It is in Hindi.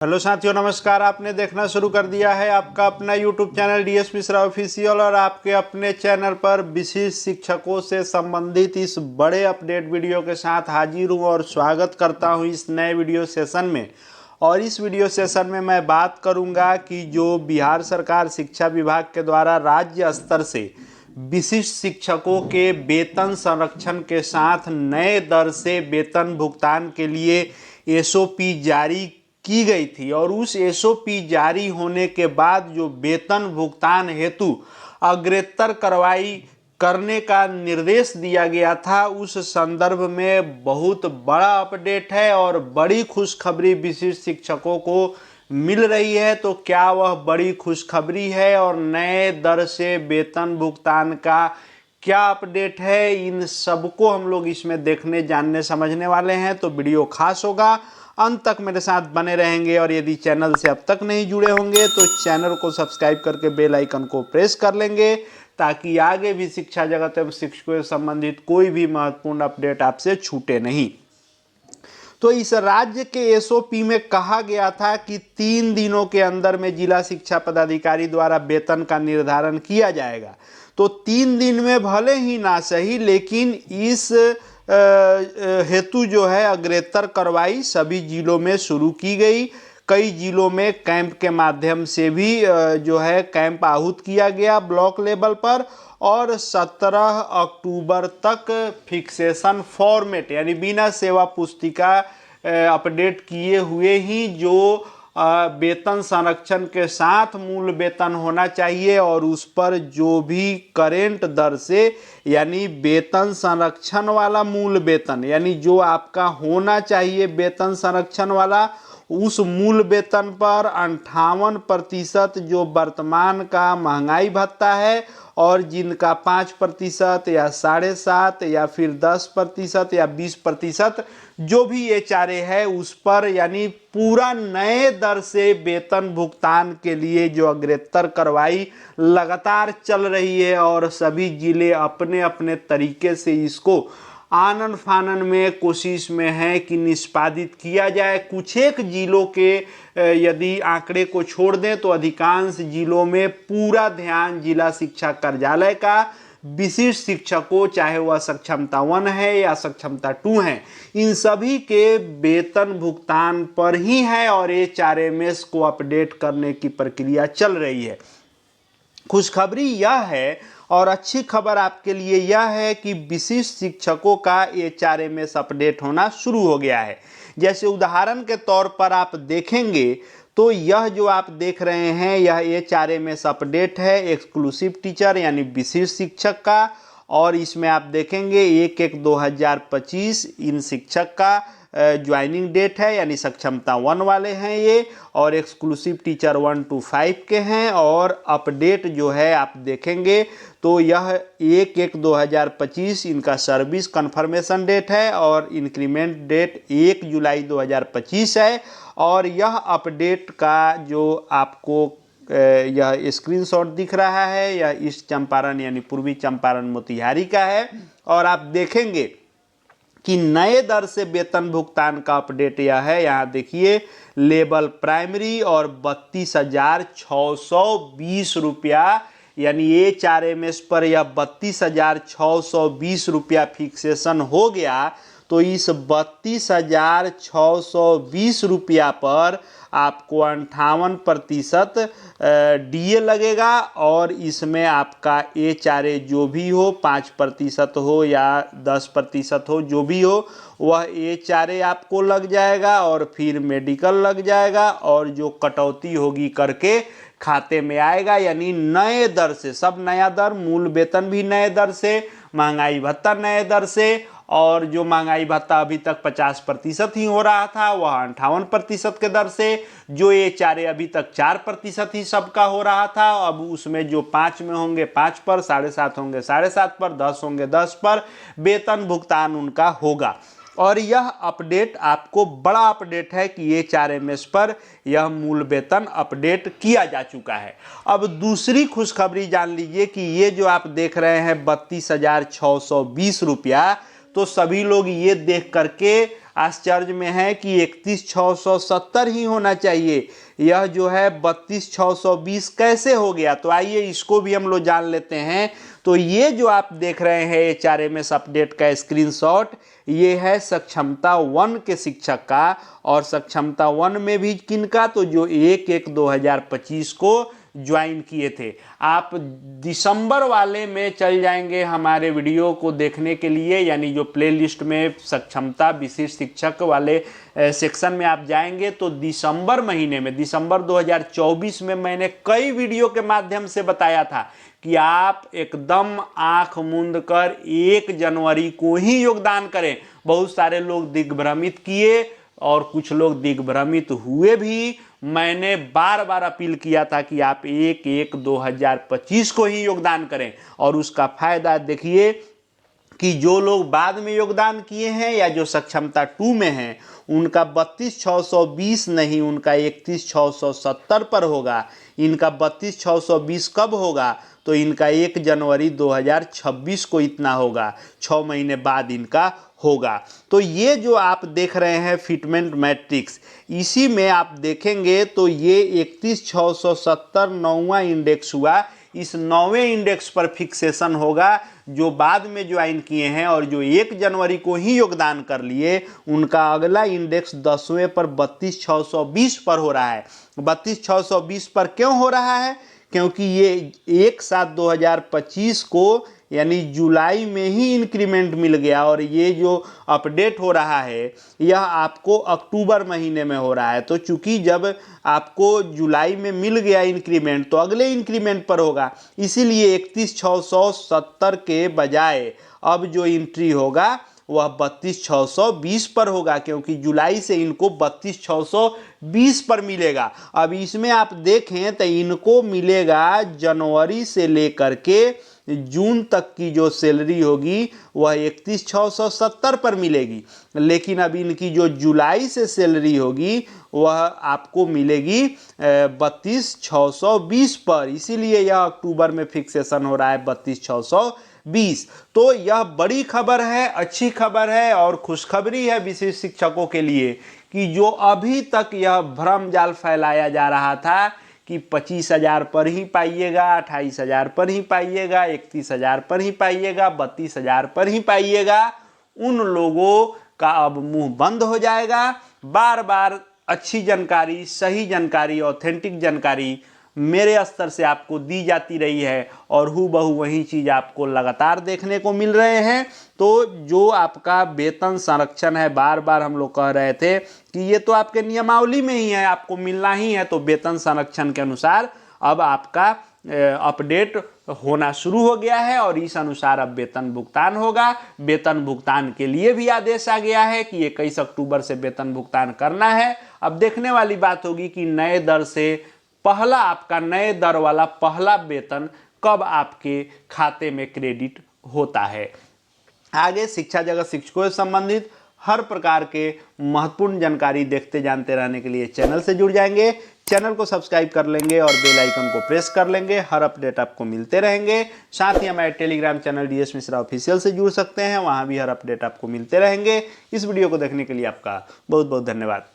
हेलो साथियों, नमस्कार। आपने देखना शुरू कर दिया है आपका अपना YouTube channel DS Mishra official और आपके अपने चैनल पर विशिष्ट शिक्षकों से संबंधित इस बड़े अपडेट वीडियो के साथ हाजिर हूं और स्वागत करता हूं इस नए वीडियो सेशन में। और इस वीडियो सेशन में मैं बात करूंगा कि जो बिहार सरकार शिक्षा विभाग के द्वारा राज्य स्तर से विशिष्ट शिक्षकों के वेतन संरक्षण के साथ नए दर से वेतन भुगतान के लिए एसओपी जारी की गई थी और उस एसओपी जारी होने के बाद जो वेतन भुगतान हेतु अग्रेतर कार्रवाई करने का निर्देश दिया गया था, उस संदर्भ में बहुत बड़ा अपडेट है और बड़ी खुशखबरी विशिष्ट शिक्षकों को मिल रही है। तो क्या वह बड़ी खुशखबरी है और नए दर से वेतन भुगतान का क्या अपडेट है, इन सबको हम लोग इसमें देखने जानने समझने वाले हैं। तो वीडियो खास होगा, अंत तक मेरे साथ बने रहेंगे। और यदि चैनल से अब तक नहीं जुड़े होंगे तो चैनल को सब्सक्राइब करके बेल आइकन को प्रेस कर लेंगे ताकि आगे भी शिक्षा जगत एवं शिक्षकों से संबंधित कोई भी महत्वपूर्ण अपडेट आपसे छूटे नहीं। तो इस राज्य के एसओपी में कहा गया था कि 3 दिनों के अंदर में जिला शिक्षा पदाधिकारी द्वारा वेतन का निर्धारण किया जाएगा। तो 3 दिन में भले ही ना सही, लेकिन इस हेतु जो है अग्रेतर कार्रवाई सभी जिलों में शुरू की गई। कई जिलों में कैंप के माध्यम से भी जो है कैंप आहूत किया गया ब्लॉक लेवल पर और 17 अक्टूबर तक फिक्सेशन फॉर्मेट यानी बिना सेवा पुस्तिका अपडेट किए हुए ही जो वेतन संरक्षण के साथ मूल वेतन होना चाहिए और उस पर जो भी करेंट दर से यानी वेतन संरक्षण वाला मूल वेतन यानी जो आपका होना चाहिए वेतन संरक्षण वाला, उस मूल वेतन पर 58% जो वर्तमान का महंगाई भत्ता है और जिनका 5% या 7.5% या फिर 10% या 20% जो भी एचआरए है उस पर यानी पूरा नए दर से वेतन भुगतान के लिए जो अग्रेतर कार्रवाई लगातार चल रही है और सभी जिले अपने अपने तरीके से इसको आनन फानन में कोशिश में है कि निष्पादित किया जाए। कुछ एक जिलों के यदि आंकड़े को छोड़ दें तो अधिकांश जिलों में पूरा ध्यान जिला शिक्षा कार्यालय का विशिष्ट शिक्षकों, चाहे वह सक्षमता 1 है या सक्षमता 2 है, इन सभी के वेतन भुगतान पर ही है और एचआरएमएस को अपडेट करने की प्रक्रिया चल रही है। खुशखबरी यह है और अच्छी खबर आपके लिए यह है कि विशिष्ट शिक्षकों का एचआरएमएस अपडेट होना शुरू हो गया है। जैसे उदाहरण के तौर पर आप देखेंगे तो यह जो आप देख रहे हैं यह एचआरएमएस अपडेट है एक्सक्लूसिव टीचर यानी विशिष्ट शिक्षक का। और इसमें आप देखेंगे 1/1/2025 इन शिक्षक का ज्वाइनिंग डेट है यानी सक्षमता 1 वाले हैं ये, और एक्सक्लूसिव टीचर 1 to 5 के हैं। और अपडेट जो है आप देखेंगे तो यह 1/1/2025 इनका सर्विस कन्फर्मेशन डेट है और इंक्रीमेंट डेट 1 जुलाई 2025 है। और यह अपडेट का जो आपको यह स्क्रीनशॉट दिख रहा है यह ईस्ट चंपारण यानी पूर्वी चंपारण मोतिहारी का है। और आप देखेंगे कि नए दर से वेतन भुगतान का अपडेट यह है, यहाँ देखिए लेवल प्राइमरी और 32,620 रुपया यानी एचआरएमएस पर यह 32,620 रुपया फिक्सेशन हो गया। तो इस 32,620 रुपया पर आपको 58% डीए लगेगा और इसमें आपका एचआरए जो भी हो 5% हो या 10% हो जो भी हो वह एचआरए आपको लग जाएगा और फिर मेडिकल लग जाएगा और जो कटौती होगी करके खाते में आएगा। यानी नए दर से सब नया दर, मूल वेतन भी नए दर से, महंगाई भत्ता नए दर से, और जो महंगाई भत्ता अभी तक 50% ही हो रहा था वह 58% के दर से, जो एचआरए अभी तक 4% ही सबका हो रहा था अब उसमें जो 5 में होंगे 5 पर, 7.5 होंगे 7.5 पर, 10 होंगे 10 पर वेतन भुगतान उनका होगा। और यह अपडेट आपको बड़ा अपडेट है कि एचआरएमएस पर यह मूल वेतन अपडेट किया जा चुका है। अब दूसरी खुशखबरी जान लीजिए कि ये जो आप देख रहे हैं 32,620 रुपया, तो सभी लोग ये देख करके आश्चर्य में हैं कि 31,670 ही होना चाहिए। यह जो है 32,620 कैसे हो गया? तो आइए इसको भी हम लोग जान लेते हैं। तो ये जो आप देख रहे हैं HRMS अपडेट का स्क्रीनशॉट, ये है सक्षमता 1 के शिक्षक का। और सक्षमता 1 में भी किनका? तो जो 1/1/2025 को ज्वाइन किए थे। आप दिसंबर वाले में चल जाएंगे हमारे वीडियो को देखने के लिए, यानी जो प्लेलिस्ट में सक्षमता विशिष्ट शिक्षक वाले सेक्शन में आप जाएंगे तो दिसंबर महीने में, दिसंबर 2024 में मैंने कई वीडियो के माध्यम से बताया था कि आप एकदम आंख मूंद कर 1 जनवरी को ही योगदान करें। बहुत सारे लोग दिग्भ्रमित किए और कुछ लोग दिग्भ्रमित हुए भी। मैंने बार बार अपील किया था कि आप 1/1/2025 को ही योगदान करें। और उसका फायदा देखिए कि जो लोग बाद में योगदान किए हैं या जो सक्षमता 2 में हैं, उनका 32,620 नहीं, उनका 31,670 पर होगा। इनका 32,620 कब होगा? तो इनका 1 जनवरी 2026 को इतना होगा, 6 महीने बाद इनका होगा। तो ये जो आप देख रहे हैं फिटमेंट मैट्रिक्स, इसी में आप देखेंगे तो ये 31,670 9वां इंडेक्स हुआ। इस 9वें इंडेक्स पर फिक्सेशन होगा। जो बाद में ज्वाइन किए हैं और जो 1 जनवरी को ही योगदान कर लिए, उनका अगला इंडेक्स 10वें पर 32,620 पर हो रहा है। 32,620 पर क्यों हो रहा है? क्योंकि ये 1/7/2025 को यानी जुलाई में ही इंक्रीमेंट मिल गया, और ये जो अपडेट हो रहा है यह आपको अक्टूबर महीने में हो रहा है। तो चूंकि जब आपको जुलाई में मिल गया इंक्रीमेंट, तो अगले इंक्रीमेंट पर होगा। इसीलिए 31,670 के बजाय अब जो एंट्री होगा वह 32,620 पर होगा, क्योंकि जुलाई से इनको 32,620 पर मिलेगा। अब इसमें आप देखें तो इनको मिलेगा जनवरी से लेकर के जून तक की जो सैलरी होगी वह 31,670 पर मिलेगी। लेकिन अब इनकी जो जुलाई से सैलरी होगी वह आपको मिलेगी 32,620 पर। इसीलिए यह अक्टूबर में फिक्सेशन हो रहा है 32,620। तो यह बड़ी खबर है, अच्छी खबर है और खुशखबरी है विशेष शिक्षकों के लिए कि जो अभी तक यह भ्रम जाल फैलाया जा रहा था कि 25,000 पर ही पाइएगा, 28,000 पर ही पाइएगा, 31,000 पर ही पाइएगा, 32,000 पर ही पाइएगा, उन लोगों का अब मुंह बंद हो जाएगा। बार बार अच्छी जानकारी, सही जानकारी, ऑथेंटिक जानकारी मेरे स्तर से आपको दी जाती रही है और हूबहू वही चीज़ आपको लगातार देखने को मिल रहे हैं। तो जो आपका वेतन संरक्षण है, बार बार हम लोग कह रहे थे कि ये तो आपके नियमावली में ही है, आपको मिलना ही है। तो वेतन संरक्षण के अनुसार अब आपका अपडेट होना शुरू हो गया है और इस अनुसार अब वेतन भुगतान होगा। वेतन भुगतान के लिए भी आदेश आ गया है कि 21 अक्टूबर से वेतन भुगतान करना है। अब देखने वाली बात होगी कि नए दर से पहला आपका नए दर वाला पहला वेतन कब आपके खाते में क्रेडिट होता है। आगे शिक्षा जगत शिक्षकों से संबंधित हर प्रकार के महत्वपूर्ण जानकारी देखते जानते रहने के लिए चैनल से जुड़ जाएंगे। चैनल को सब्सक्राइब कर लेंगे और बेल आइकन को प्रेस कर लेंगे। हर अपडेट आपको मिलते रहेंगे। साथ ही हमारे Telegram channel DS Mishra official से जुड़ सकते हैं, वहां भी हर अपडेट आपको मिलते रहेंगे। इस वीडियो को देखने के लिए आपका बहुत बहुत धन्यवाद।